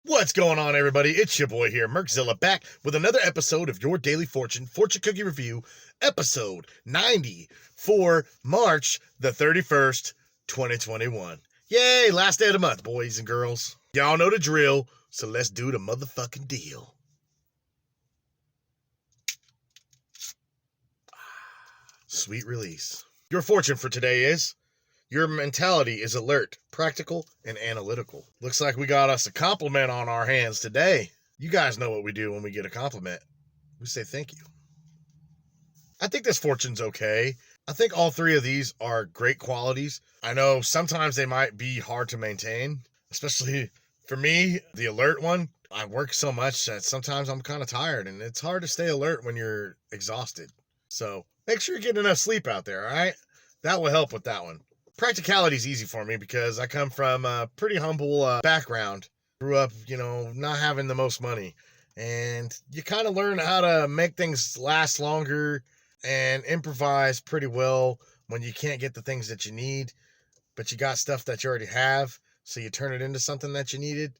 What's going on, everybody? It's your boy here, Merkzilla, back with another episode of your Daily Fortune Cookie Review, episode 90 for March the 31st, 2021. Yay, last day of the month, boys and girls. Y'all know the drill, so let's do the motherfucking deal. Sweet release. Your fortune for today is: your mentality is alert, practical, and analytical. Looks like we got us a compliment on our hands today. You guys know what we do when we get a compliment. We say thank you. I think this fortune's okay. I think all three of these are great qualities. I know sometimes they might be hard to maintain, especially for me, the alert one. I work so much that sometimes I'm kind of tired, and it's hard to stay alert when you're exhausted. So make sure you're getting enough sleep out there, all right? That will help with that one. Practicality is easy for me because I come from a pretty humble background. Grew up, not having the most money. And you kind of learn how to make things last longer and improvise pretty well when you can't get the things that you need, but you got stuff that you already have, so you turn it into something that you needed.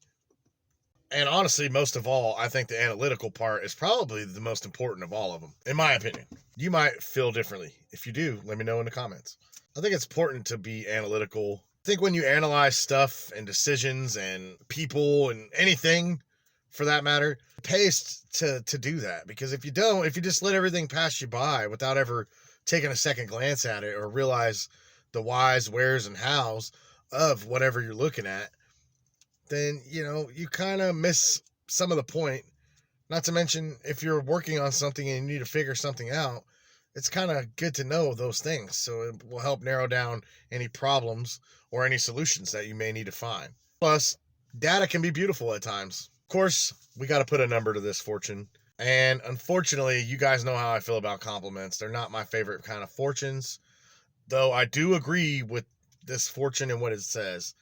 And honestly, most of all, I think the analytical part is probably the most important of all of them, in my opinion. You might feel differently. If you do, let me know in the comments. I think it's important to be analytical. I think when you analyze stuff and decisions and people and anything for that matter, it pays to do that. Because if you don't, if you just let everything pass you by without ever taking a second glance at it or realize the whys, wheres, and hows of whatever you're looking at, then, you kind of miss some of the point. Not to mention, if you're working on something and you need to figure something out, it's kind of good to know those things, so it will help narrow down any problems or any solutions that you may need to find. Plus, data can be beautiful at times. Of course, we got to put a number to this fortune, and unfortunately, you guys know how I feel about compliments. They're not my favorite kind of fortunes, though I do agree with this fortune and what it says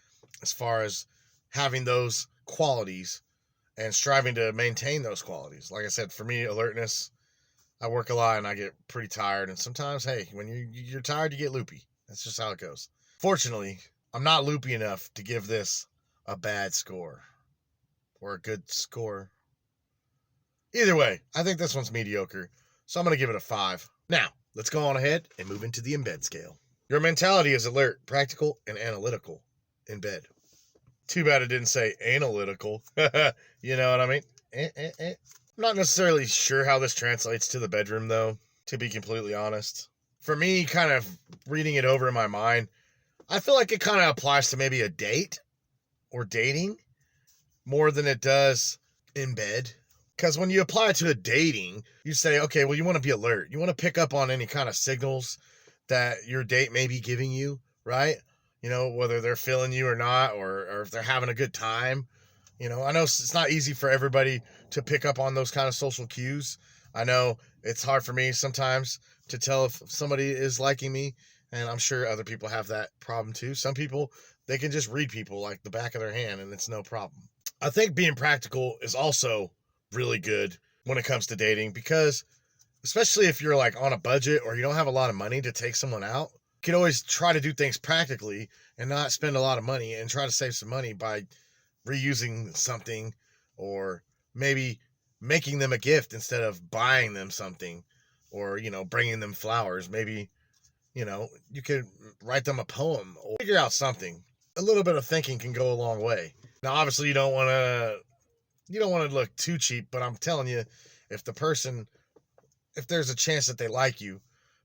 as far as having those qualities and striving to maintain those qualities. Like I said, for me, alertness. I work a lot and I get pretty tired, and sometimes, hey, when you're tired, you get loopy. That's just how it goes. Fortunately, I'm not loopy enough to give this a bad score or a good score. Either way, I think this one's mediocre, so I'm going to give it a 5. Now, let's go on ahead and move into the embed scale. Your mentality is alert, practical, and analytical in bed. Too bad it didn't say analytical. You know what I mean? I'm not necessarily sure how this translates to the bedroom, though, to be completely honest. For me, kind of reading it over in my mind, I feel like it kind of applies to maybe a date or dating more than it does in bed. Because when you apply it to a dating, you say, okay, well, you want to be alert. You want to pick up on any kind of signals that your date may be giving you, right? Whether they're feeling you or not, or if they're having a good time. I know it's not easy for everybody to pick up on those kind of social cues. I know it's hard for me sometimes to tell if somebody is liking me, and I'm sure other people have that problem too. Some people, they can just read people like the back of their hand, and it's no problem. I think being practical is also really good when it comes to dating, because especially if you're like on a budget or you don't have a lot of money to take someone out, you can always try to do things practically and not spend a lot of money and try to save some money by reusing something, or maybe making them a gift instead of buying them something, or, bringing them flowers. Maybe, you could write them a poem or figure out something. A little bit of thinking can go a long way. Now, obviously, you don't want to look too cheap, but I'm telling you, if there's a chance that they like you,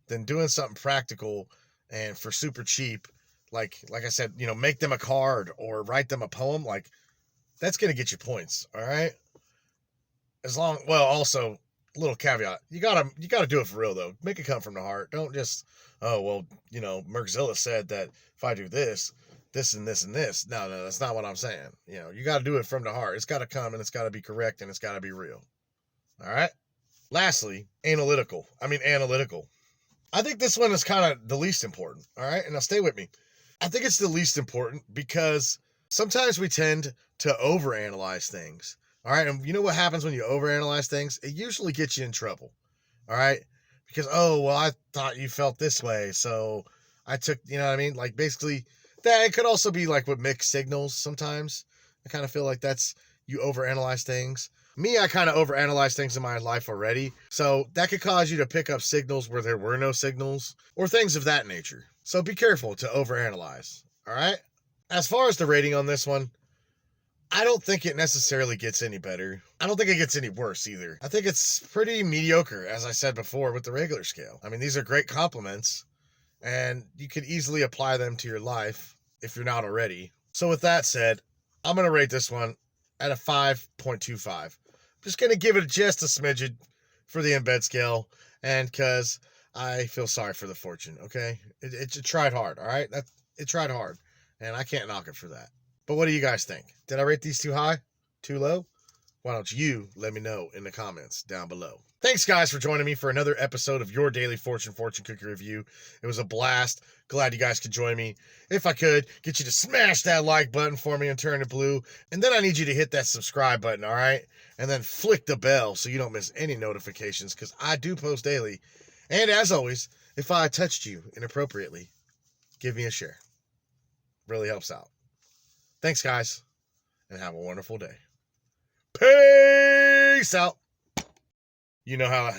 then doing something practical and for super cheap, like I said, make them a card or write them a poem, like, that's going to get you points, all right? Also, little caveat, you gotta do it for real, though. Make it come from the heart. Don't just, Merkzilla said that if I do this and this and this. No, that's not what I'm saying. You got to do it from the heart. It's got to come, and it's got to be correct, and it's got to be real, all right? Lastly, analytical. I think this one is kind of the least important, all right? And now stay with me. I think it's the least important because sometimes we tend to overanalyze things, all right? And you know what happens when you overanalyze things? It usually gets you in trouble, all right? Because, I thought you felt this way, so I took, you know what I mean? Like, basically, that it could also be like with mixed signals sometimes. I kind of feel like that's you overanalyze things. Me, I kind of overanalyze things in my life already, so that could cause you to pick up signals where there were no signals, or things of that nature. So be careful to overanalyze, all right? As far as the rating on this one, I don't think it necessarily gets any better. I don't think it gets any worse either. I think it's pretty mediocre, as I said before, with the regular scale. I mean, these are great compliments, and you could easily apply them to your life if you're not already. So with that said, I'm going to rate this one at a 5.25. Just going to give it just a smidgen for the embed scale, and because I feel sorry for the fortune, okay? It tried hard, all right? It tried hard, and I can't knock it for that. But what do you guys think? Did I rate these too high? Too low? Why don't you let me know in the comments down below. Thanks, guys, for joining me for another episode of your Daily Fortune Cookie Review. It was a blast. Glad you guys could join me. If I could, get you to smash that like button for me and turn it blue. And then I need you to hit that subscribe button, all right? And then flick the bell so you don't miss any notifications, because I do post daily. And as always, if I touched you inappropriately, give me a share. Really helps out. Thanks, guys, and have a wonderful day. Peace out. You know how,